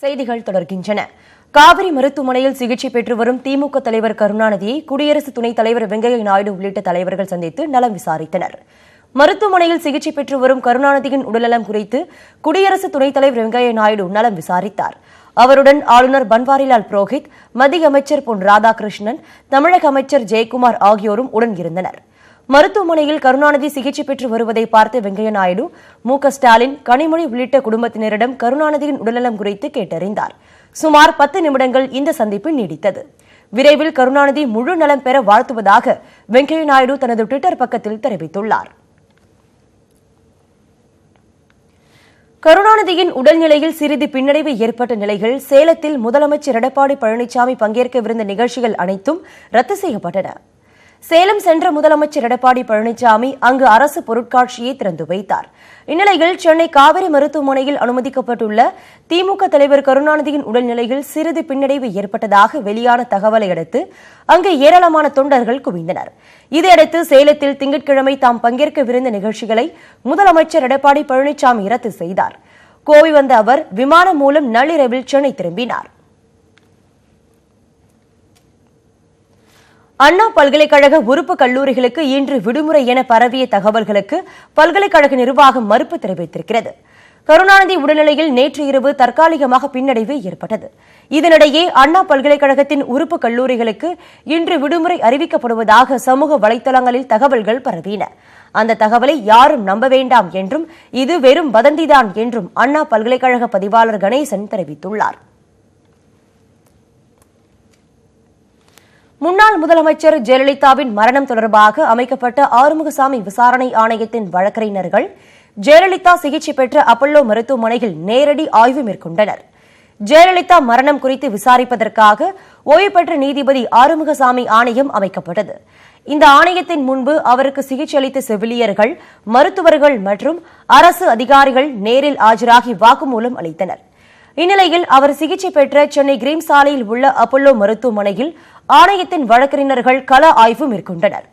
செய்திகள் தொடர்கின்றன. காவிரி மருத்துவமனையில் சிகிச்சை பெற்று வரும் திமுக தலைவர் கருணாநிதியை குடியரசு துணைத் தலைவர் வெங்கையா நாயுடு உள்ளிட்ட தலைவர்கள் சந்தித்து நலம் விசாரித்தனர். மருத்துவமனையில் சிகிச்சை பெற்று வரும் கருணாநிதியின் உடல்நலம் குறித்து குடியரசு துணைத் தலைவர் வெங்கையா நாயுடு நலம் விசாரித்தார். அவருடன் ஆளுநர் பன்வாரிலால் புரோஹித், மத்திய அமைச்சர் பொன் ராதாகிருஷ்ணன், தமிழக அமைச்சர் ஜெயக்குமார் ஆகியோரும் உடன் இருந்தனர். மருத்துவமனையில் கருணாநிதி சிகிச்சை பெற்று வருவதை பார்த்த வெங்கையா நாயுடு, மு.க. ஸ்டாலின், கனிமொழி உள்ளிட்ட குடும்பத்தினரிடம் கருணாநிதியின் உடல்நலம் குறித்து கேட்டறிந்தார். சுமார் 10 நிமிடங்கள் இந்த சந்திப்பு நீடித்தது. விரைவில் கருணாநிதி முழு நலம் பெற வாழ்த்துவதாக வெங்கையா நாயுடு தனது ட்விட்டர் பக்கத்தில் தெரிவித்துள்ளார். கருணாநிதியின் உடல்நிலையில் சிறிது பின்னடைவு ஏற்பட்ட நிலையில் சேலத்தில் முதலமைச்சர் எடப்பாடி பழனிசாமி பங்கேற்கவிருந்த நிகழ்ச்சிகள் அனைத்தும் ரத்து செய்யப்பட்டன. சேலம் சென்ற முதலமைச்சர் எடப்பாடி பழனிசாமி அங்கு அரசு பொருட்காட்சியை திறந்து வைத்தார். இந்நிலையில் சென்னை காவிரி மருத்துவமனையில் அனுமதிக்கப்பட்டுள்ள திமுக தலைவர் கருணாநிதியின் உடல்நிலையில் சிறிது பின்னடைவு ஏற்பட்டதாக வெளியான தகவலை அடுத்து அங்கு ஏராளமான தொண்டர்கள் குவிந்தனர். இதையடுத்து சேலத்தில் திங்கட்கிழமை தாம் பங்கேற்கவிருந்த நிகழ்ச்சிகளை முதலமைச்சர் எடப்பாடி பழனிசாமி ரத்து செய்தார். கோவை வந்த அவர் விமானம் மூலம் நள்ளிரவில் சென்னை திரும்பினார். அண்ணா பல்கலைக்கழக உறுப்பு கல்லூரிகளுக்கு இன்று விடுமுறை என பரவிய தகவல்களுக்கு பல்கலைக்கழக நிர்வாகம் மறுப்பு தெரிவித்திருக்கிறது. கருணாநிதி உடல்நிலையில் நேற்று இரவு தற்காலிகமாக பின்னடைவு ஏற்பட்டது. இதனிடையே அண்ணா பல்கலைக்கழகத்தின் உறுப்பு கல்லூரிகளுக்கு இன்று விடுமுறை அறிவிக்கப்படுவதாக சமூக வலைதளங்களில் தகவல்கள் பரவின. அந்த தகவலை யாரும் நம்ப வேண்டாம் என்றும் இது வெறும் வதந்திதான் என்றும் அண்ணா பல்கலைக்கழக பதிவாளர் கணேசன் தெரிவித்துள்ளார். முன்னாள் முதலமைச்சர் ஜெயலலிதாவின் மரணம் தொடர்பாக அமைக்கப்பட்ட ஆறுமுகசாமி விசாரணை ஆணையத்தின் வழக்கறிஞர்கள் ஜெயலலிதா சிகிச்சை பெற்ற அப்பல்லோ மருத்துவமனையில் நேரடி ஆய்வு மேற்கொண்டனர். ஜெயலலிதா மரணம் குறித்து விசாரிப்பதற்காக ஓய்வு பெற்ற நீதிபதி ஆறுமுகசாமி ஆணையம் அமைக்கப்பட்டது. இந்த ஆணையத்தின் முன்பு அவருக்கு சிகிச்சை அளித்த செவிலியர்கள், மருத்துவர்கள் மற்றும் அரசு அதிகாரிகள் நேரில் ஆஜராகி வாக்குமூலம் அளித்தனர். இந்நிலையில் அவர் சிகிச்சை பெற்ற சென்னை கிரீம் சாலையில் உள்ள அப்பல்லோ மருத்துவமனையில் ஆணையத்தின் வழக்கறிஞர்கள் கள ஆய்வு மேற்கொண்டனர்.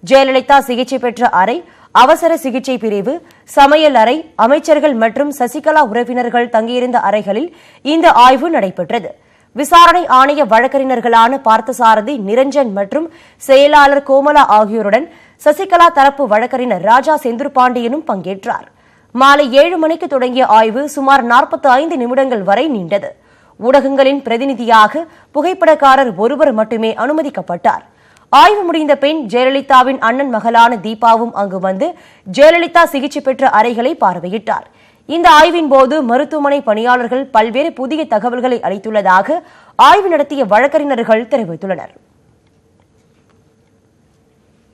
ஜெயலலிதா சிகிச்சை பெற்ற அறை, அவசர சிகிச்சை பிரிவு, சமையல் அறை, அமைச்சர்கள் மற்றும் சசிகலா உறவினர்கள் தங்கியிருந்த அறைகளில் இந்த ஆய்வு நடைபெற்றது. விசாரணை ஆணைய வழக்கறிஞர்களான பார்த்தசாரதி, நிரஞ்சன் மற்றும் செயலாளர் கோமலா ஆகியோருடன் சசிகலா தரப்பு வழக்கறிஞர் ராஜா செந்தூர் பாண்டியனும் பங்கேற்றார். மாலை 7 மணிக்கு தொடங்கிய ஆய்வு சுமார் 45 நிமிடங்கள் வரை நீண்டது. ஊடகங்களின் பிரதிநிதியாக புகைப்படக்காரர் ஒருவர் மட்டுமே அனுமதிக்கப்பட்டார். ஆய்வு முடிந்த பின் ஜெயலலிதாவின் அண்ணன் மகளான தீபாவும் அங்கு வந்து ஜெயலலிதா சிகிச்சை பெற்ற அறைகளை பார்வையிட்டார். இந்த ஆய்வின் போது மருத்துவமனை பணியாளர்கள் பல்வேறு புதிய தகவல்களை அளித்துள்ளதாக ஆய்வு நடத்திய வழக்கறிஞர்கள் தெரிவித்துள்ளனர்.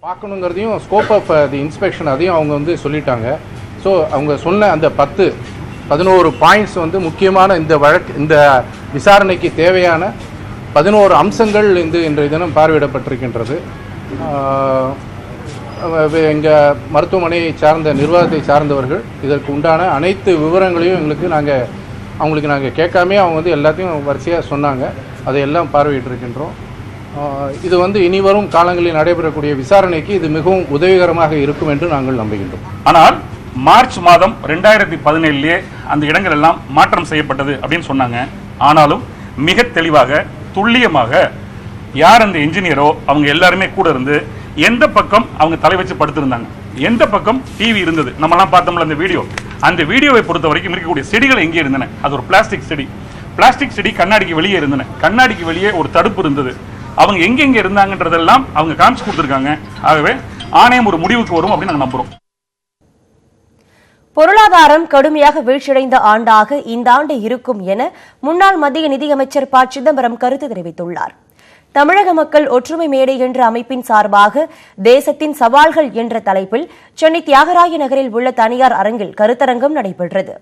பார்க்கணுங்கிறதையும் ஸ்கோப் ஆஃப் தி இன்ஸ்பெக்ஷன் அதையும் அவங்க வந்து சொல்லிட்டாங்க. ஸோ அவங்க சொன்ன அந்த 11 பாயிண்ட்ஸ் வந்து முக்கியமான இந்த விசாரணைக்கு தேவையான 11 அம்சங்கள் இன்றைய தினம் பார்வையிடப்பட்டிருக்கின்றது. எங்கள் மருத்துவமனையை சார்ந்த நிர்வாகத்தை சார்ந்தவர்கள் இதற்கு உண்டான அனைத்து விவரங்களையும் அவங்களுக்கு நாங்கள் கேட்காமே அவங்க வந்து எல்லாத்தையும் வரிசையாக சொன்னாங்க. அதையெல்லாம் பார்வையிட்டிருக்கின்றோம். இது வந்து இனிவரும் காலங்களில் நடைபெறக்கூடிய விசாரணைக்கு இது மிகவும் உதவிகரமாக இருக்கும் என்று நாங்கள் நம்புகின்றோம். ஆனால் மார்ச் மாதம் 2017 அந்த இடங்கள் எல்லாம் மாற்றம் செய்யப்பட்டது அப்படின்னு சொன்னாங்க. ஆனாலும் மிக தெளிவாக துல்லியமாக யார் அந்த என்ஜினியரோ அவங்க எல்லாருமே கூட இருந்து எந்த பக்கம் அவங்க தலை வச்சு படுத்திருந்தாங்க, எந்த பக்கம் டிவி இருந்தது, நம்மலாம் பார்த்தோம்ல அந்த வீடியோவை பொறுத்த வரைக்கும் இருக்கக்கூடிய செடிகள் எங்கே இருந்தன, அது ஒரு பிளாஸ்டிக் செடி கண்ணாடிக்கு வெளியே இருந்தன. கண்ணாடிக்கு வெளியே ஒரு தடுப்பு இருந்தது. அவங்க எங்கெங்க இருந்தாங்கன்றதெல்லாம் அவங்க காமிச்சு கொடுத்துருக்காங்க. ஆகவே ஆணையம் ஒரு முடிவுக்கு வரும் அப்படின்னு நாங்கள் நம்புறோம். பொருளாதாரம் கடுமையாக வீழ்ச்சியடைந்த ஆண்டாக இந்த ஆண்டு இருக்கும் என முன்னாள் மத்திய நிதியமைச்சர் ப. சிதம்பரம் கருத்து தெரிவித்துள்ளார். தமிழக மக்கள் ஒற்றுமை மேடை என்ற அமைப்பின் சார்பாக தேசத்தின் சவால்கள் என்ற தலைப்பில் சென்னை தியாகராய நகரில் உள்ள தனியார் அரங்கில் கருத்தரங்கம் நடைபெற்றது.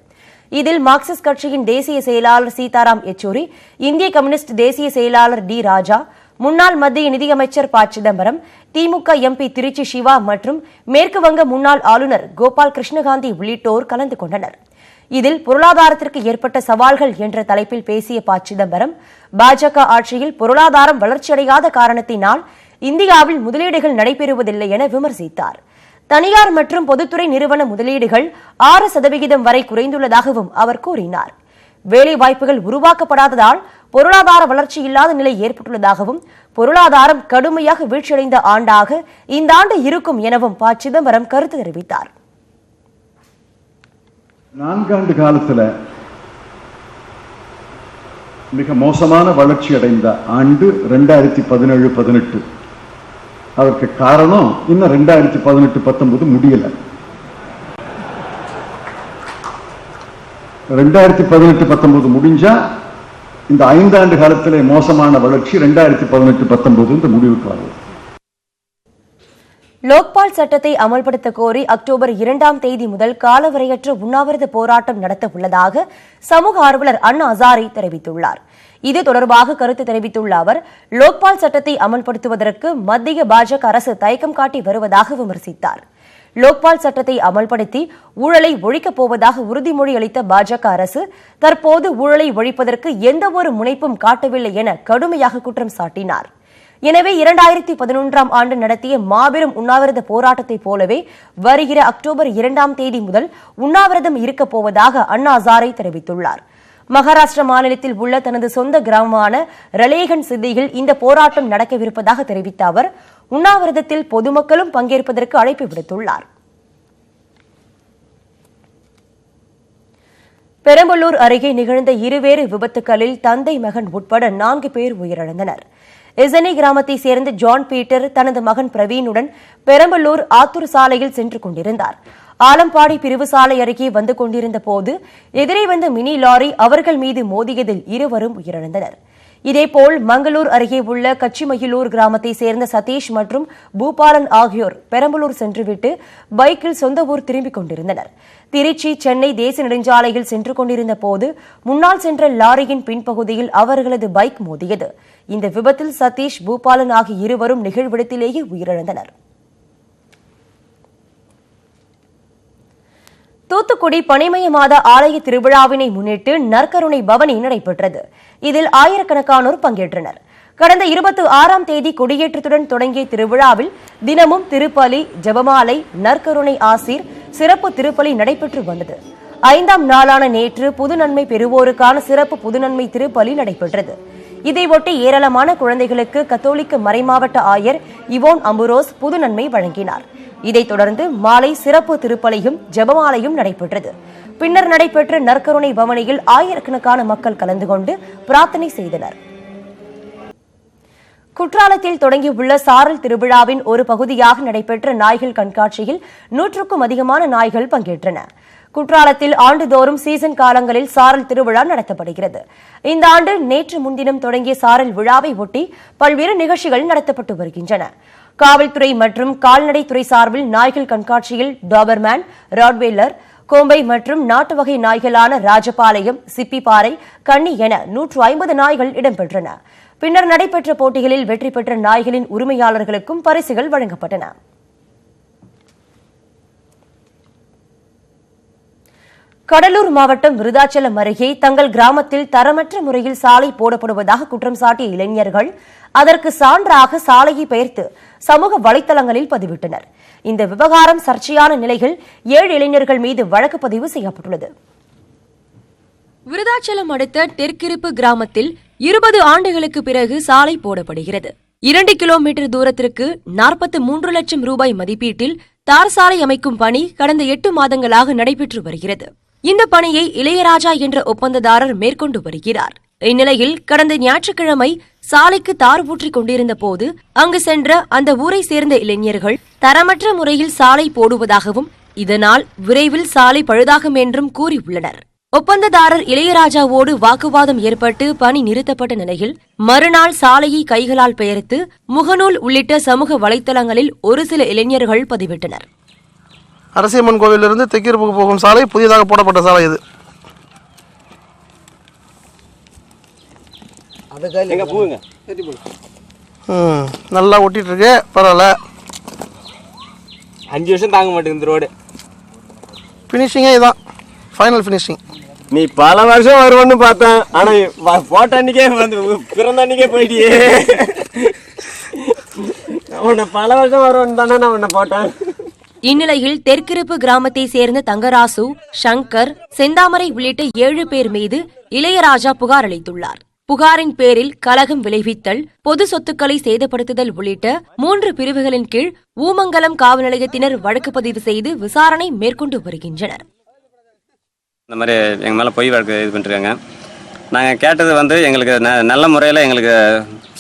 இதில் மார்க்சிஸ்ட் கட்சியின் தேசிய செயலாளர் சீதாராம் யெச்சூரி, இந்திய கம்யூனிஸ்ட் தேசிய செயலாளர் டி. ராஜா, முன்னாள் மத்திய நிதியமைச்சர் ப. சிதம்பரம், திமுக எம்பி திருச்சி சிவா மற்றும் மேற்கு வங்க முன்னாள் ஆளுநர் கோபால் கிருஷ்ணகாந்தி உள்ளிட்டோர் கலந்து கொண்டனர். இதில் பொருளாதாரத்திற்கு ஏற்பட்ட சவால்கள் என்ற தலைப்பில் பேசிய ப. சிதம்பரம், பாஜக ஆட்சியில் பொருளாதாரம் வளர்ச்சியடையாத காரணத்தினால் இந்தியாவில் முதலீடுகள் நடைபெறுவதில்லை என விமர்சித்தார். தனியார் மற்றும் பொதுத்துறை நிறுவன முதலீடுகள் 6% வரை குறைந்துள்ளதாகவும் அவர் கூறினார். வேலை வாய்ப்புகள் உருவாக்கப்படாததால் பொருளாதார வளர்ச்சி இல்லாத நிலை ஏற்பட்டுள்ளதாகவும் பொருளாதாரம் கடுமையாக வீழ்ச்சியடைந்த ஆண்டாக இந்த ஆண்டு இருக்கும் எனவும் ப. சிதம்பரம் கருத்து தெரிவித்தார். 4 ஆண்டு காலத்துல மிக மோசமான வளர்ச்சி அடைந்த ஆண்டு 2017-18. அதற்கு காரணம் இன்னும் 2018-19 முடியல. 2018-19 முடிஞ்சா இந்த 5 ஆண்டு காலத்திலே மோசமான வளர்ச்சி 2018-19 இந்த முடிவுக்கு வரும். லோக்பால் சட்டத்தை அமல்படுத்த கோரி அக்டோபர் 2ஆம் தேதி முதல் காலவரையற்ற உண்ணாவிரத போராட்டம் நடத்த உள்ளதாக சமூக ஆர்வலர் அண்ணா ஹசாரே தெரிவித்துள்ளார். இது தொடர்பாக கருத்து தெரிவித்துள்ள அவர், லோக்பால் சட்டத்தை அமல்படுத்துவதற்கு மத்திய பாஜக அரசு தயக்கம் காட்டி வருவதாக விமர்சித்தார். லோக்பால் சட்டத்தை அமல்படுத்தி ஊழலை ஒழிக்கப் போவதாக உறுதிமொழி அளித்த பாஜக அரசு தற்போது ஊழலை ஒழிப்பதற்கு எந்தவொரு முனைப்பும் காட்டவில்லை என கடுமையாக குற்றம் சாட்டினார். எனவே 2011ஆம் ஆண்டு நடத்திய மாபெரும் உண்ணாவிரத போராட்டத்தைப் போலவே வருகிற அக்டோபர் 2ஆம் தேதி முதல் உண்ணாவிரதம் இருக்கப் போவதாக அண்ணா ஹசாரே தெரிவித்துள்ளார். மகாராஷ்டிரா மாநிலத்தில் உள்ள தனது சொந்த கிராமமான ரலேகன் சித்தியில் இந்த போராட்டம் நடக்கவிருப்பதாக தெரிவித்த அவர், உண்ணாவிரதத்தில் பொதுமக்களும் பங்கேற்பதற்கு அழைப்பு விடுத்துள்ளார். பெரம்பலூர் அருகே நிகழ்ந்த இருவேறு விபத்துகளில் தந்தை மகன் உட்பட 4 பேர் உயிரிழந்தனர். இசனி கிராமத்தை சேர்ந்த ஜான் பீட்டர் தனது மகன் பிரவீனுடன் பெரம்பலூர் ஆத்தூர் சாலையில் சென்று கொண்டிருந்தார். ஆலம்பாடி பிரிவு சாலை அருகே வந்து கொண்டிருந்த போது எதிரே வந்த மினி லாரி அவர்கள் மீது மோதியதில் இருவரும் உயிரிழந்தனர். இதேபோல் மங்களூர் அருகே உள்ள கச்சிமயிலூர் கிராமத்தை சேர்ந்த சதீஷ் மற்றும் பூபாலன் ஆகியோர் பெரம்பலூர் சென்றுவிட்டு பைக்கில் சொந்த ஊர் திரும்பிக் கொண்டிருந்தனர். திருச்சி சென்னை தேசிய நெடுஞ்சாலையில் சென்று கொண்டிருந்த போது முன்னால் சென்ற லாரியின் பின்பகுதியில் அவர்களது பைக் மோதியது. இந்த விபத்தில் சதீஷ், பூபாலன் ஆகிய இருவரும் நிகழ்விடத்திலேயே உயிரிழந்தனர். தூத்துக்குடி பனிமய மாத ஆலய திருவிழாவினை முன்னிட்டு நற்கருணை பவனி நடைபெற்றது. இதில் ஆயிரக்கணக்கானோர் பங்கேற்றனர். கடந்த 26ஆம் தேதி கொடியேற்றத்துடன் தொடங்கிய திருவிழாவில் தினமும் திருப்பலி, ஜெபமாலை, நற்கருணை ஆசீர், சிறப்பு திருப்பலி நடைபெற்று வந்தது. 5ஆம் நாளான நேற்று புது நன்மை பெறுவோருக்கான சிறப்பு புதுநன்மை திருப்பலி நடைபெற்றது. இதையொட்டி ஏராளமான குழந்தைகளுக்கு கத்தோலிக்க மறைமாவட்ட ஆயர் இவோன் அம்புரோஸ் புது நன்மை வழங்கினார். இதைத் தொடர்ந்து மாலை சிறப்பு திருப்பலியும் ஜெபமாலையும் நடைபெற்றது. பின்னர் நடைபெற்ற நற்கருணை பவனியில் ஆயிரக்கணக்கான மக்கள் கலந்து கொண்டு பிரார்த்தனை செய்தனர். குற்றாலத்தில் தொடங்கியுள்ள சாரல் திருவிழாவின் ஒரு பகுதியாக நடைபெற்ற நாய்கள் கண்காட்சியில் 100க்கும் அதிகமான நாய்கள் பங்கேற்றன. குற்றாலத்தில் ஆண்டுதோறும் சீசன் காலங்களில் சாரல் திருவிழா நடத்தப்படுகிறது. இந்த ஆண்டு நேற்று முன்தினம் தொடங்கிய சாரல் விழாவை ஒட்டி பல்வேறு நிகழ்ச்சிகள் நடத்தப்பட்டு வருகின்றன. காவல்துறை மற்றும் கால்நடைத்துறை சார்பில் நாய்கள் கண்காட்சியில் டாபர்மேன், ராட்வெய்லர், கோம்பை மற்றும் நாட்டு வகை நாய்களான ராஜபாளையம், சிப்பிப்பாறை, கன்னி என 150 நாய்கள் இடம்பெற்றன. பின்னர் நடைபெற்ற போட்டிகளில் வெற்றி பெற்ற நாய்களின் உரிமையாளர்களுக்கும் பரிசுகள் வழங்கப்பட்டன. கடலூர் மாவட்டம் விருதாச்சலம் அருகே தங்கள் கிராமத்தில் தரமற்ற முறையில் சாலை போடப்படுவதாக குற்றம் சாட்டிய இளைஞர்கள் அதற்கு சான்றாக சாலையை பெயர்த்து சமூக வலைதளங்களில் பதிவிட்டனர். இந்த விவகாரம் சர்ச்சையான நிலையில் 7 இளைஞர்கள் மீது வழக்கு பதிவு செய்யப்பட்டுள்ளது. விருதாச்சலம் அடுத்த தெற்கிருப்பு கிராமத்தில் 20 ஆண்டுகளுக்கு பிறகு சாலை போடப்படுகிறது. 2 கிலோமீட்டர் தூரத்திற்கு 43 லட்சம் ரூபாய் மதிப்பீட்டில் தார் சாலை அமைக்கும் பணி கடந்த 8 மாதங்களாக நடைபெற்று வருகிறது. இந்த பணியை இளையராஜா என்ற ஒப்பந்ததாரர் மேற்கொண்டு வருகிறார். இந்நிலையில் கடந்த ஞாயிற்றுக்கிழமை சாலைக்கு தார் ஊற்றிக் கொண்டிருந்த போது அங்கு சென்ற அந்த ஊரை சேர்ந்த இளைஞர்கள் தரமற்ற முறையில் சாலை போடுவதாகவும் இதனால் விரைவில் சாலை பழுதாகும் என்றும் கூறியுள்ளனர். ஒப்பந்ததாரர் இளையராஜாவோடு வாக்குவாதம் ஏற்பட்டு பணி நிறுத்தப்பட்ட நிலையில் மறுநாள் சாலையை கைகளால் பெயர்த்து முகநூல் உள்ளிட்ட சமூக வலைதளங்களில் ஒரு சில இளைஞர்கள் பதிவிட்டனர். அரசியம்மன் கோவிலிருந்து தெற்கிருப்புக்கு போகும் சாலை புதியதாக போடப்பட்ட சாலை இது. நல்லா ஒட்டிட்டு இருக்கு, பரவாயில்ல. 5 வருஷம் தாங்க மாட்டேங்குது இந்த ரோடு. ஃபினிஷிங்கே இதான், ஃபைனல் ஃபினிஷிங். நீ பல வருஷம் வருவன்னு பார்த்தேன், ஆனா போட்ட அன்னைக்கே வந்து பிறந்த அன்னைக்கே போயிட்டியே. உன்னை பல வருஷம் வருவன்னு தானே நான் உன்னை போட்டேன். இந்நிலையில் தெற்கிருப்பு கிராமத்தை சேர்ந்த தங்கராசு, சங்கர், செந்தாமரை உள்ளிட்ட 7 பேர் மீது இளையராஜா புகார் அளித்துள்ளார். புகாரின் பேரில் கலகம் விளைவித்தல், பொது சொத்துக்களை சேதப்படுத்துதல் உள்ளிட்ட 3 பிரிவுகளின் கீழ் ஊமங்கலம் காவல் நிலையத்தினர் வழக்கு பதிவு செய்து விசாரணை மேற்கொண்டு வருகின்றனர். இந்த மாதிரி எங்கள் மேலே பொய் வழக்கு இது பண்ணிருக்காங்க. நாங்கள் கேட்டது வந்து எங்களுக்கு நல்ல முறையில் எங்களுக்கு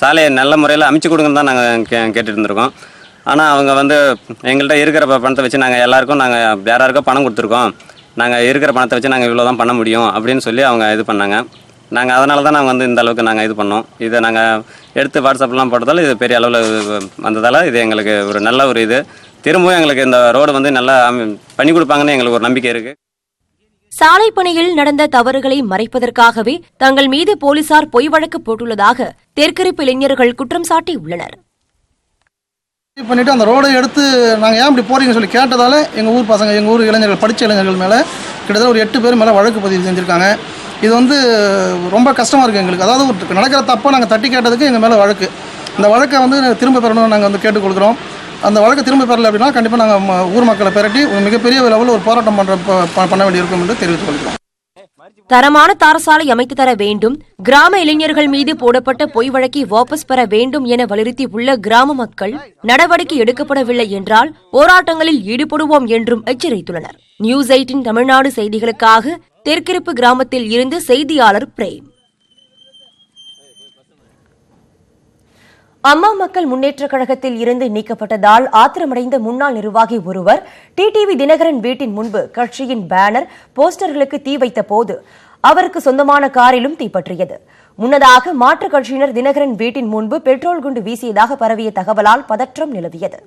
சாலையை நல்ல முறையில் அமைச்சு கொடுங்கன்னு தான் நாங்கள் கேட்டுட்டு இருந்திருக்கோம். ஆனால் அவங்க வந்து எங்கள்கிட்ட இருக்கிற பணத்தை வச்சு நாங்கள் நாங்கள் யாராருக்கோ பணம் கொடுத்துருக்கோம், நாங்கள் இருக்கிற பணத்தை வச்சு நாங்கள் இவ்வளோ தான் பண்ண முடியும் அப்படின்னு சொல்லி அவங்க இது பண்ணாங்க. நாங்கள் அதனால தான் நாங்கள் வந்து இந்த அளவுக்கு நாங்கள் இது பண்ணோம். இதை நாங்கள் எடுத்து வாட்ஸ்அப்லாம் போட்டதால் இது பெரிய அளவில் வந்ததால் இது எங்களுக்கு ஒரு நல்ல ஒரு இது. திரும்பவும் எங்களுக்கு இந்த ரோடு வந்து நல்லா பண்ணி கொடுப்பாங்கன்னு எங்களுக்கு ஒரு நம்பிக்கை இருக்குது. சாலை பணியில் நடந்த தவறுகளை மறைப்பதற்காகவே தங்கள் மீது போலீசார் பொய் வழக்கு போட்டுள்ளதாக தெற்கிருப்பு இளைஞர்கள் குற்றம் சாட்டியுள்ளனர். பண்ணிட்டு அந்த ரோடை எடுத்து நாங்கள் ஏன் இப்படி போறீங்கன்னு சொல்லி கேட்டதால எங்கள் ஊர் பசங்க, எங்கள் ஊர் இளைஞர்கள், படித்த இளைஞர்கள் மேலே கிட்டத்தட்ட ஒரு 8 பேர் மேலே வழக்கு பதிவு செஞ்சுருக்காங்க. இது வந்து ரொம்ப கஷ்டமாக இருக்குது எங்களுக்கு. அதாவது ஒரு நடக்கிற தப்பை நாங்கள் தட்டி கேட்டதுக்கு எங்கள் மேலே வழக்கு. இந்த வழக்கை வந்து திரும்ப பெறணும்னு நாங்கள் வந்து கேட்டுக்கொள்கிறோம். அந்த வழக்கை திரும்ப பெறலை அப்படின்னா கண்டிப்பாக நாங்கள் ஊர் மக்களை பெரட்டி ஒரு மிகப்பெரிய அளவில் ஒரு போராட்டம் பண்ண வேண்டியிருக்கும் என்று தெரிவித்துக் கொள்கிறோம். தரமான தாரசாலை அமைத்து தர வேண்டும், கிராம இளைஞர்கள் மீது போடப்பட்ட பொய் வழக்கை வாபஸ் பெற வேண்டும் என வலியுறுத்தியுள்ள கிராம மக்கள் நடவடிக்கை எடுக்கப்படவில்லை என்றால் போராட்டங்களில் ஈடுபடுவோம் என்றும் எச்சரித்துள்ளனர். நியூஸ் 18 தமிழ்நாடு செய்திகளுக்காக தெற்கிருப்பு கிராமத்தில் இருந்து செய்தியாளர் பிரேம். அம்மா மக்கள் முன்னேற்றக் கழகத்தில் இருந்து நீக்கப்பட்டதால் ஆத்திரமடைந்த முன்னாள் நிர்வாகி ஒருவர் டிடிவி தினகரன் வீட்டின் முன்பு கட்சியின் பேனர், போஸ்டர்களுக்கு தீ வைத்த போது அவருக்கு சொந்தமான காரிலும் தீப்பற்றியது. முன்னதாக மாற்றுக் கட்சியினர் தினகரன் வீட்டின் முன்பு பெட்ரோல் குண்டு வீசியதாக பரவிய தகவலால் பதற்றம் நிலவியது.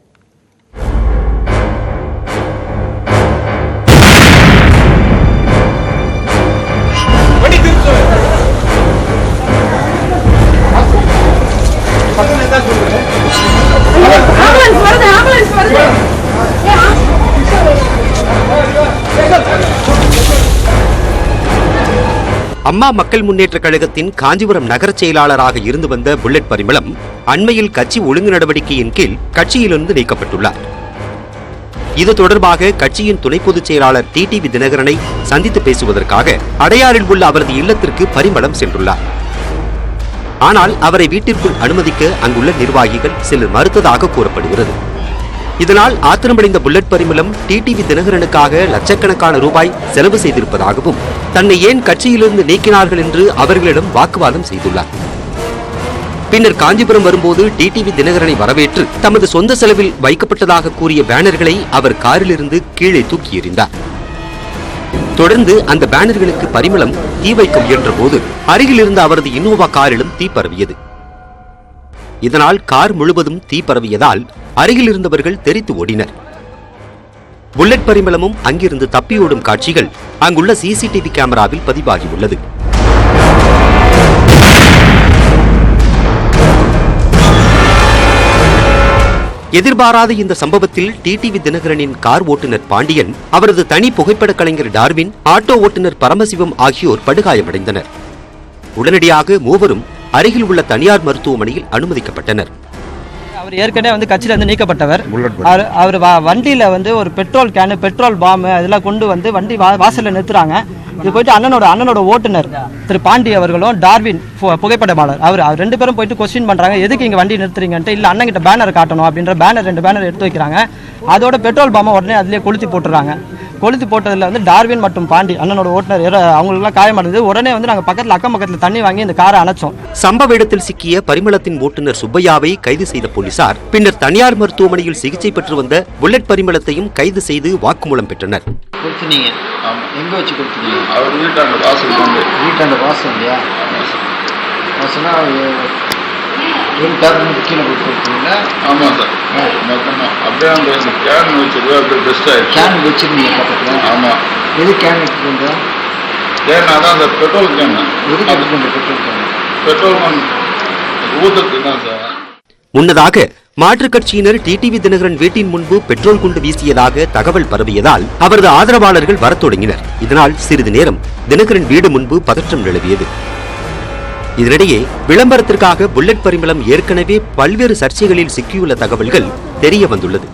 அம்மா மக்கள் முன்னேற்ற கழகத்தின் காஞ்சிபுரம் நகர செயலாளராக இருந்து வந்த புல்லட் பரிமளம் அண்மையில் கட்சி ஒழுங்கு நடவடிக்கையின் கீழ் கட்சியிலிருந்து நீக்கப்பட்டுள்ளார். இது தொடர்பாக கட்சியின் துணை பொதுச் செயலாளர் டிடிவி தினகரனை சந்தித்து பேசுவதற்காக அடையாறில் உள்ள அவரது இல்லத்திற்கு பரிமளம் சென்றுள்ளார். ஆனால் அவரை வீட்டிற்குள் அனுமதிக்க அங்குள்ள நிர்வாகிகள் சிலர் மறுத்ததாக கூறப்படுகிறது. இதனால் ஆத்திரமடைந்த புல்லட் பரிமளம் டிடிவி தினகரனுக்காக லட்சக்கணக்கான ரூபாய் செலவு செய்திருப்பதாகவும் தன்னை ஏன் கட்சியிலிருந்து நீக்கினார்கள் என்று அவர்களிடம் வாக்குவாதம் செய்துள்ளார். பின்னர் காஞ்சிபுரம் வரும்போது டிடிவி தினகரனை வரவேற்று தமது சொந்த செலவில் வைக்கப்பட்டதாக கூறிய பேனர்களை அவர் காரிலிருந்து கீழே தூக்கி எறிந்தார். தொடர்ந்து அந்த பேனர்களுக்கு பரிமளம் தீ வைக்க முயன்ற போது அருகில் இருந்த அவரது இன்னோவா காரிலும் தீ பரவியது. இதனால் கார் முழுவதும் தீ பரவியதால் அருகில் இருந்தவர்கள் தெரித்து ஓடினர். புல்லட் பரிமளமும் அங்கிருந்து தப்பியோடும் காட்சிகள் அங்குள்ள சிசிடிவி கேமராவில் பதிவாகியுள்ளது. எதிர்பாராத இந்த சம்பவத்தில் டிடிவி தினகரனின் கார் ஓட்டுநர் பாண்டியன், அவரது தனி புகைப்பட கலைஞர் டார்வின், ஆட்டோ ஓட்டுநர் பரமசிவம் ஆகியோர் படுகாயமடைந்தனர். உடனடியாக மூவரும் அருகில் உள்ள தனியார் மருத்துவமனையில் அனுமதிக்கப்பட்டனர். அவர் ஏற்கனவே வந்து கட்சியில இருந்து நீக்கப்பட்டவர். அவர் வண்டியில வந்து ஒரு பெட்ரோல் கேனு, பெட்ரோல் பாம்பு அதெல்லாம் கொண்டு வந்து வண்டி வாசல்ல நிறுத்துறாங்க. இது போயிட்டு அண்ணனோட ஓட்டுநர் திரு பாண்டி அவர்களும் டார்வின் புகைப்படமாளர் அவர் 2 பேரும் போயிட்டு கொஸ்டின் பண்றாங்க, எதுக்கு இங்க வண்டி நிறுத்துறீங்கன்ட்டு. இல்ல அண்ணன் கிட்ட பேனர் காட்டணும் அப்படின்ற பேனர் 2 பேனர் எடுத்து வைக்கிறாங்க. அதோட பெட்ரோல் பாம்பை உடனே அதுலயே கொளுத்தி போட்டுறாங்க. கொளுத்தி போட்டதுல வந்து டார்வின் மற்றும் பாண்டி அண்ணனோட ஓட்டுநர் அவங்களுக்குலாம் காயமடைந்தது. உடனே வந்து நாங்க அக்கம் பக்கத்துல தண்ணி வாங்கி இந்த காரை அணைச்சோம். சம்பவ இடத்தில் சிக்கிய பரிமளத்தின் ஓட்டுநர் சுப்பையாவை கைது செய்த போலீசார் பின்னர் தனியார் மருத்துவமனையில் சிகிச்சை பெற்று வந்த புல்லட் பரிமளத்தையும் கைது செய்து வாக்குமூலம் பெற்றனர். எங்க வச்சு கொடுத்தீங்க? அவர் வீட்டாண்ட வாசல் இல்லையா? வாசல்னா ஒரு பேப்பர் கீழே கொடுத்துருக்கீங்களா? ஆமாம் சார், மொத்தமாக அப்படியே அந்த கேன் வச்சுருக்கோம். அப்படியே பெஸ்ட் ஆகிடுச்சு. கேன் வச்சுருந்தீங்க பக்கத்தில்? ஆமாம். எது கேன் எடுத்துருங்க? கேன் அதான் அந்த பெட்ரோல் கேன். எதுக்கு எடுத்துருங்க பெட்ரோல் கேன்? பெட்ரோல் ஊற்றுறதுக்கு தான் சார். முன்னதாக மாற்றுக் கட்சியினர் டிடிவி தினகரன் வீட்டின் முன்பு பெட்ரோல் குண்டு வீசியதாக தகவல் பரவியதால் அவரது ஆதரவாளர்கள் வரத் தொடங்கினர். இதனால் சிறிது நேரம் தினகரன் வீடு முன்பு பதற்றம் நிலவியது. இதனிடையே விளம்பரத்திற்காக புல்லட் பரிமளம் ஏற்கனவே பல்வேறு சர்ச்சைகளில் சிக்கியுள்ள தகவல்கள் தெரிய வந்துள்ளது.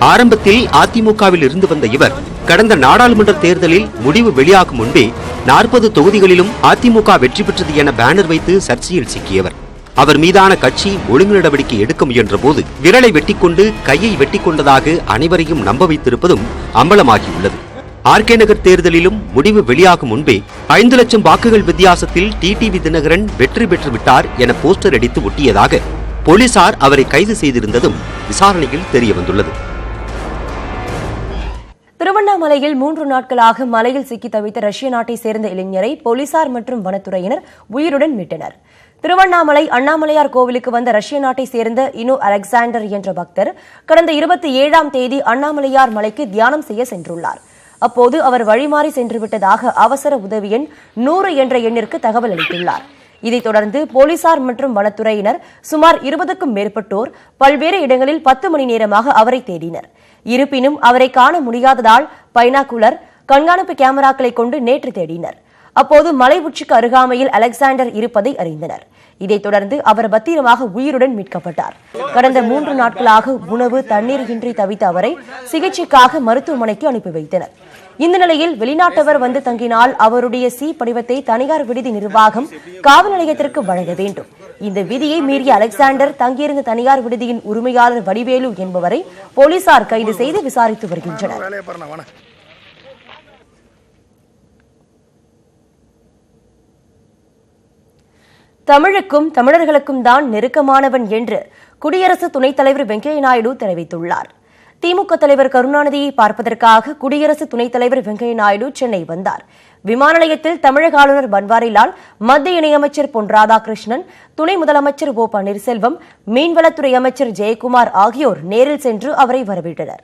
ஆரம்பத்தில் அதிமுகவில் இருந்து வந்த இவர் கடந்த நாடாளுமன்ற தேர்தலில் முடிவு வெளியாகும் முன்பே 40 தொகுதிகளிலும் அதிமுக வெற்றி பெற்றது என பேனர் வைத்து சர்ச்சையில் சிக்கியவர். அவர் மீதான கட்சி ஒழுங்கு நடவடிக்கை எடுக்க முயன்ற போது விரலை வெட்டிக்கொண்டு கையை வெட்டிக் கொண்டதாக அனைவரையும் நம்ப வைத்திருப்பதும் அம்பலமாகியுள்ளது. ஆர்கே நகர் தேர்தலிலும் முடிவு வெளியாகும் முன்பே 5 லட்சம் வாக்குகள் வித்தியாசத்தில் டிடிவி தினகரன் வெற்றி பெற்று விட்டார் என போஸ்டர் அடித்து ஒட்டியதாக போலீசார் அவரை கைது செய்திருந்ததும் விசாரணையில் தெரியவந்துள்ளது. திருவண்ணாமலையில் 3 நாட்களாக மலையில் சிக்கி தவித்த ரஷ்ய நாட்டை சேர்ந்த இளைஞரை போலீசார் மற்றும் வனத்துறையினர் உயிருடன் மீட்டனர். திருவண்ணாமலை அண்ணாமலையார் கோவிலுக்கு வந்த ரஷ்ய நாட்டை சேர்ந்த இனோ அலெக்சாண்டர் என்ற பக்தர் கடந்த 27ஆம் தேதி அண்ணாமலையார் மலைக்கு தியானம் செய்ய சென்றுள்ளார். அப்போது அவர் வழிமாறி சென்றுவிட்டதாக அவசர உதவி எண் 100 என்ற எண்ணிற்கு தகவல் அளித்துள்ளார். இதைத் தொடர்ந்து போலீசார் மற்றும் வனத்துறையினர் சுமார் 20க்கும் மேற்பட்டோர் பல்வேறு இடங்களில் 10 மணி நேரமாக அவரை தேடினர். இருப்பினும் அவரை காண முடியாததால் பைனாகுலர் கண்காணிப்பு கேமராக்களை கொண்டு நேற்று தேடினர். அப்போது மலை உச்சிக்கு அருகாமையில் அலெக்சாண்டர் இருப்பதை அறிந்தனர். இதைத் தொடர்ந்து அவர் பத்திரமாக உயிருடன் மீட்கப்பட்டார். கடந்த 3 நாட்களாக உணவு தண்ணீர் இன்றி தவித்த அவரை சிகிச்சைக்காக மருத்துவமனைக்கு அனுப்பி வைத்தனர். இந்த நிலையில் வெளிநாட்டவர் வந்து தங்கினால் அவருடைய சி படிவத்தை தனியார் விடுதி நிர்வாகம் காவல் நிலையத்திற்கு வழங்க வேண்டும். இந்த விதியை மீறிய அலெக்சாண்டர் தங்கியிருந்த தனியார் விடுதியின் உரிமையாளர் வடிவேலு என்பவரை போலீசார் கைது செய்து விசாரித்து வருகின்றனர். தமிழுக்கும் தமிழர்களுக்கும் தான் நெருக்கமானவன் என்று குடியரசு துணைத் தலைவர் வெங்கையா நாயுடு தெரிவித்துள்ளார். திமுக தலைவர் கருணாநிதியை பார்ப்பதற்காக குடியரசு துணைத் தலைவர் வெங்கையா நாயுடு சென்னை வந்தார். விமான நிலையத்தில் தமிழக ஆளுநர் பன்வாரிலால், மத்திய இணையமைச்சர் பொன் ராதாகிருஷ்ணன், துணை முதலமைச்சர் ஓ பன்னீர்செல்வம், மீன்வளத்துறை அமைச்சர் ஜெயக்குமார் ஆகியோர் நேரில் சென்று அவரை வரவேற்றனர்.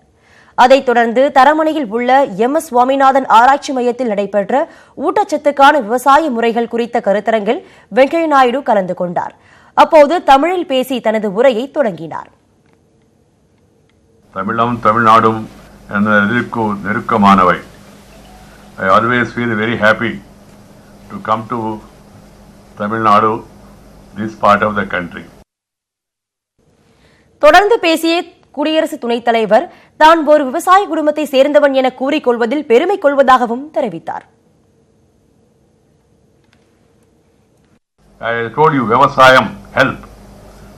அதைத் தொடர்ந்து தரமணியில் உள்ள MS சுவாமிநாதன் ஆராய்ச்சி மையத்தில் நடைபெற்ற ஊட்டச்சத்துக்கான விவசாய முறைகள் குறித்த கருத்தரங்கில் வெங்கையா நாயுடு கலந்து கொண்டார். அப்போது தமிழில் பேசி தனது உரையை தொடங்கினார். தமிழும் தமிழ்நாடும் நெருக்கமானவை. I always feel very happy to come to Tamil Nadu, this part of the country. தொடர்ந்து பேசிய குடியரசு துணைத் தலைவர் தான் ஒரு விவசாய குடும்பத்தை சேர்ந்தவன் என கூறிக்கொள்வதில் பெருமை கொள்வதாகவும் தெரிவித்தார். I told you, Vyavasayam, help.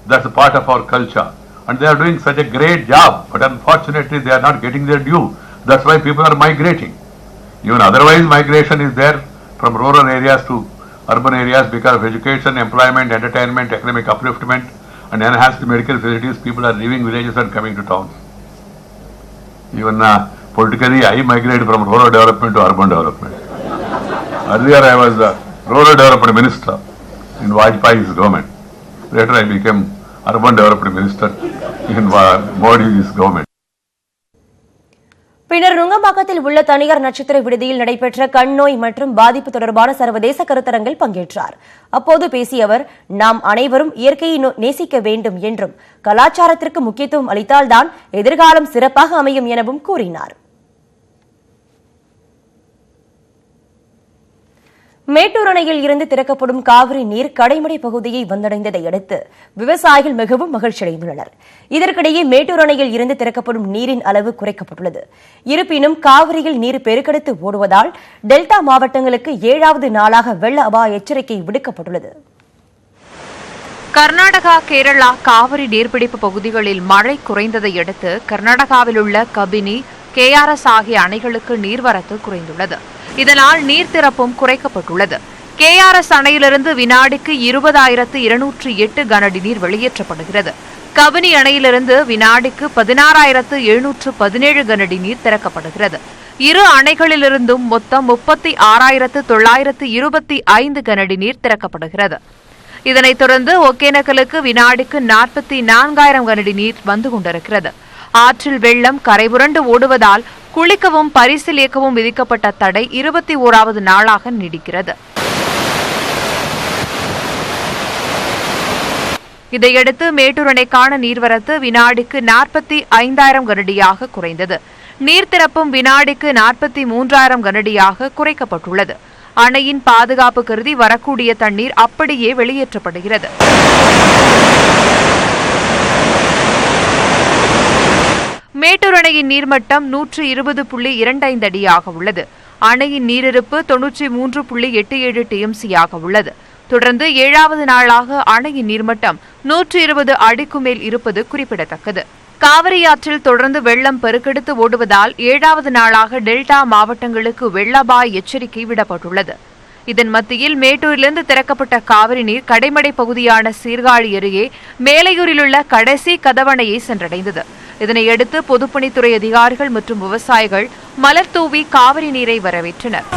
That's a part of our culture. And they are doing such a great job, but unfortunately they are not getting their due. That's why people are migrating. Even otherwise migration is there from rural areas to urban areas because of education, employment, entertainment, economic upliftment and enhanced medical facilities. People are leaving villages and coming to towns. Even politically I migrated from rural development to urban development. Earlier I was the rural development minister in Vajpayee's government. Later I became urban development minister in Modi's government. பின்னர் நுங்கம்பாக்கத்தில் உள்ள தனியார் நட்சத்திர விடுதியில் நடைபெற்ற கண் நோய் மற்றும் பாதிப்பு தொடர்பான சர்வதேச கருத்தரங்கில் பங்கேற்றார். அப்போது பேசிய அவர், நாம் அனைவரும் இயற்கையை நேசிக்க வேண்டும் என்றும் கலாச்சாரத்திற்கு முக்கியத்துவம் அளித்தால்தான் எதிர்காலம் சிறப்பாக அமையும் எனவும் கூறினார். மேட்டூர் அணையில் இருந்து திறக்கப்படும் காவிரி நீர் கடைமடை பகுதியை வந்தடைந்ததை அடுத்து விவசாயிகள் மிகவும் மகிழ்ச்சியடைந்துள்ளனர். இதற்கிடையே மேட்டூர் அணையில் இருந்து திறக்கப்படும் நீரின் அளவு குறைக்கப்பட்டுள்ளது. இருப்பினும் காவிரியில் நீர் பெருக்கெடுத்து ஓடுவதால் டெல்டா மாவட்டங்களுக்கு 7வது நாளாக வெள்ள அபாய எச்சரிக்கை விடுக்கப்பட்டுள்ளது. கர்நாடகா, கேரளா காவிரி நீர்பிடிப்பு பகுதிகளில் மழை குறைந்ததை அடுத்து கர்நாடகாவில் உள்ள கபினி, KRS ஆகிய அணைகளுக்கு நீர்வரத்து குறைந்துள்ளது. இதனால் நீர் திறப்பும் குறைக்கப்பட்டுள்ளது. KRS அணையிலிருந்து வினாடிக்கு 20,208 கனஅடி நீர் வெளியேற்றப்படுகிறது. கபினி அணையிலிருந்து வினாடிக்கு 16,717 கனஅடி நீர் திறக்கப்படுகிறது. இரு அணைகளிலிருந்தும் மொத்தம் 36,925 கனஅடி நீர் திறக்கப்படுகிறது. இதனைத் தொடர்ந்து ஒகேனக்கலுக்கு வினாடிக்கு 44,000 கனஅடி நீர் வந்து கொண்டிருக்கிறது. ஆற்றில் வெள்ளம் கரைபுரண்டு ஓடுவதால் குளிக்கவும் பரிசில் இயக்கவும் விதிக்கப்பட்ட தடை 21வது நாளாக நீடிக்கிறது. இதையடுத்து மேட்டூர் அணைக்கான நீர்வரத்து வினாடிக்கு 45,000 கனஅடியாக குறைந்தது. நீர் திறப்பும் வினாடிக்கு 43,000 கனஅடியாக குறைக்கப்பட்டுள்ளது. அணையின் பாதுகாப்பு கருதி வரக்கூடிய தண்ணீர் அப்படியே வெளியேற்றப்படுகிறது. மேட்டூர் அணையின் நீர்மட்டம் 120.25 அடியாக உள்ளது. அணையின் நீரிருப்பு 93.87 டிஎம்சியாக உள்ளது. தொடர்ந்து 7வது நாளாக அணையின் நீர்மட்டம் 120 அடிக்கு மேல் இருப்பது குறிப்பிடத்தக்கது. காவிரி ஆற்றில் தொடர்ந்து வெள்ளம் பெருக்கெடுத்து ஓடுவதால் 7வது நாளாக டெல்டா மாவட்டங்களுக்கு வெள்ள அபாய எச்சரிக்கை விடப்பட்டுள்ளது. இதன் மத்தியில் மேட்டூரிலிருந்து திறக்கப்பட்ட காவிரி நீர் கடைமடை பகுதியான சீர்காழி அருகே மேலையூரிலுள்ள கடைசி கதவணையை சென்றடைந்தது. இதனையடுத்து பொதுப்பணித்துறை அதிகாரிகள் மற்றும் விவசாயிகள் மலர் தூவி காவிரி நீரை வரவேற்றனர்.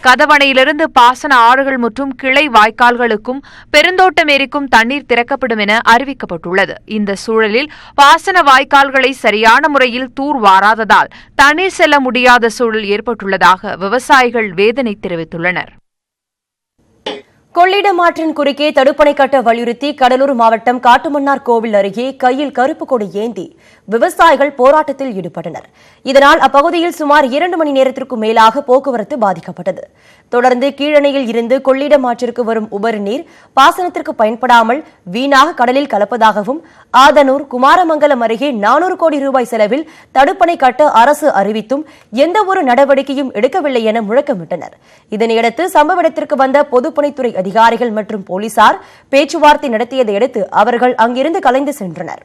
கதவணையிலிருந்து பாசன ஆறுகள் மற்றும் கிளை வாய்க்கால்களுக்கும் பெருந்தோட்டம் ஏரிக்கும் தண்ணீர் திறக்கப்படும் என அறிவிக்கப்பட்டுள்ளது. இந்த சூழலில் பாசன வாய்க்கால்களை சரியான முறையில் தூர்வாராததால் தண்ணீர் செல்ல முடியாத சூழல் ஏற்பட்டுள்ளதாக விவசாயிகள் வேதனை தெரிவித்துள்ளனர். கொள்ளிடம் ஆற்றின் குறுக்கே தடுப்பணை கட்ட வலியுறுத்தி கடலூர் மாவட்டம் காட்டுமன்னார் கோவில் அருகே கையில் கருப்பு கொடி ஏந்தி விவசாயிகள் போராட்டத்தில் ஈடுபட்டனர். இதனால் அப்பகுதியில் சுமார் 2 மணி நேரத்திற்கும் மேலாக போக்குவரத்து பாதிக்கப்பட்டது. தொடர்ந்து கீழணையில் இருந்து கொள்ளிடம் ஆற்றிற்கு வரும் உபரி நீர் பாசனத்திற்கு பயன்படாமல் வீணாக கடலில் கலப்பதாகவும் ஆதனூர் குமாரமங்கலம் அருகே 400 கோடி ரூபாய் செலவில் தடுப்பணை கட்ட அரசு அறிவித்தும் எந்தவொரு நடவடிக்கையும் எடுக்கவில்லை என முழக்கமிட்டனர். இதனையடுத்து சம்பவ இடத்திற்கு வந்த பொதுப்பணித்துறை அதிகாரிகள் மற்றும் போலீசார் பேச்சுவார்த்தை நடத்தியதை அடுத்து அவர்கள் அங்கிருந்து கலைந்து சென்றனர்.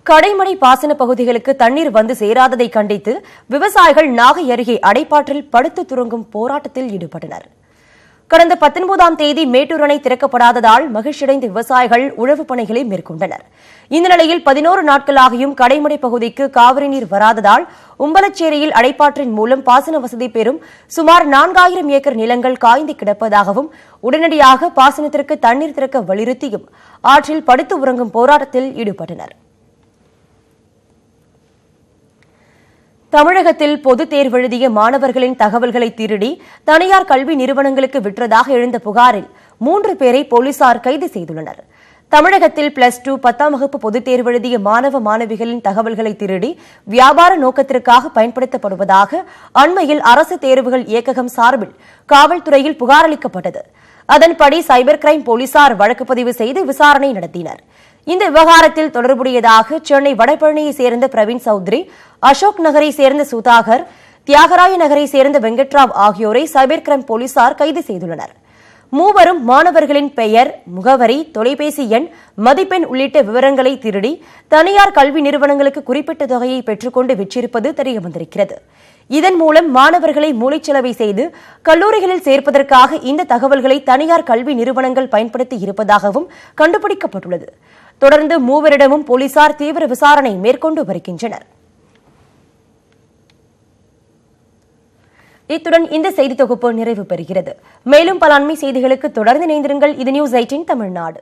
கடைமடை பாசன பகுதிகளுக்கு தண்ணீர் வந்து சேராததை கண்டித்து விவசாயிகள் நாகை அருகே அடைப்பாற்றில் படுத்து துறங்கும் போராட்டத்தில் ஈடுபட்டனர். கடந்த 19ஆம் தேதி மேட்டூர் அணை திறக்கப்படாததால் மகிழ்ச்சியடைந்த விவசாயிகள் உழவு பணிகளை மேற்கொண்டனர். இந்த நிலையில் 11 நாட்களாகியும் கடைமடை பகுதிக்கு காவிரி நீர் வராததால் உம்பலச்சேரியில் அடைப்பாற்றின் மூலம் பாசன வசதி பெறும் சுமார் 4000 ஏக்கர் நிலங்கள் காய்ந்து கிடப்பதாகவும் உடனடியாக பாசனத்திற்கு தண்ணீர் திறக்க வலியுறுத்தியும் ஆற்றில் படுத்து உறங்கும் போராட்டத்தில் ஈடுபட்டனர். தமிழகத்தில் பொதுத் தேர்வெழுதிய மாணவர்களின் தகவல்களை திருடி தனியார் கல்வி நிறுவனங்களுக்கு விற்றதாக எழுந்த புகாரில் 3 பேரை போலீசார் கைது செய்துள்ளனர். தமிழகத்தில் +2 10ஆம் வகுப்பு பொதுத் தேர்வெழுதிய மாணவ மாணவிகளின் தகவல்களை திருடி வியாபார நோக்கத்திற்காக பயன்படுத்தப்படுவதாக அண்மையில் அரசு தேர்வுகள் இயக்ககம் சார்பில் காவல்துறையில் புகார் அளிக்கப்பட்டது. அதன்படி சைபர் கிரைம் போலீசார் வழக்கு பதிவு செய்து விசாரணை நடத்தினர். இந்த விவகாரத்தில் தொடர்புடையதாக சென்னை வடபழனியை சேர்ந்த பிரவீன் சௌத்ரி, அசோக் நகரை சேர்ந்த சுதாகர், தியாகராய நகரை சேர்ந்த வெங்கட்ராவ் ஆகியோரை சைபர் கிரைம் போலீசார் கைது செய்துள்ளனர். மூவரும் மாணவர்களின் பெயர், முகவரி, தொலைபேசி எண், மதிப்பெண் உள்ளிட்ட விவரங்களை திருடி தனியார் கல்வி நிறுவனங்களுக்கு குறிப்பிட்ட தொகையை பெற்றுக்கொண்டு விற்றிருப்பது தெரியவந்திருக்கிறது. இதன் மூலம் மாணவர்களை மூளைச்சலவை செய்து கல்லூரிகளில் சேர்ப்பதற்காக இந்த தகவல்களை தனியார் கல்வி நிறுவனங்கள் பயன்படுத்தி இருப்பதாகவும் கண்டுபிடிக்கப்பட்டுள்ளது. தொடர்ந்து மூவரிடமும் போலீசார் தீவிர விசாரணை மேற்கொண்டு வருகின்றனர். இத்துடன் இந்த செய்தி தொகுப்பு நிறைவு பெறுகிறது. மேலும் பல அண்மை செய்திகளுக்கு தொடர்ந்து இணைந்திருங்கள். இது நியூஸ் 18 தமிழ்நாடு.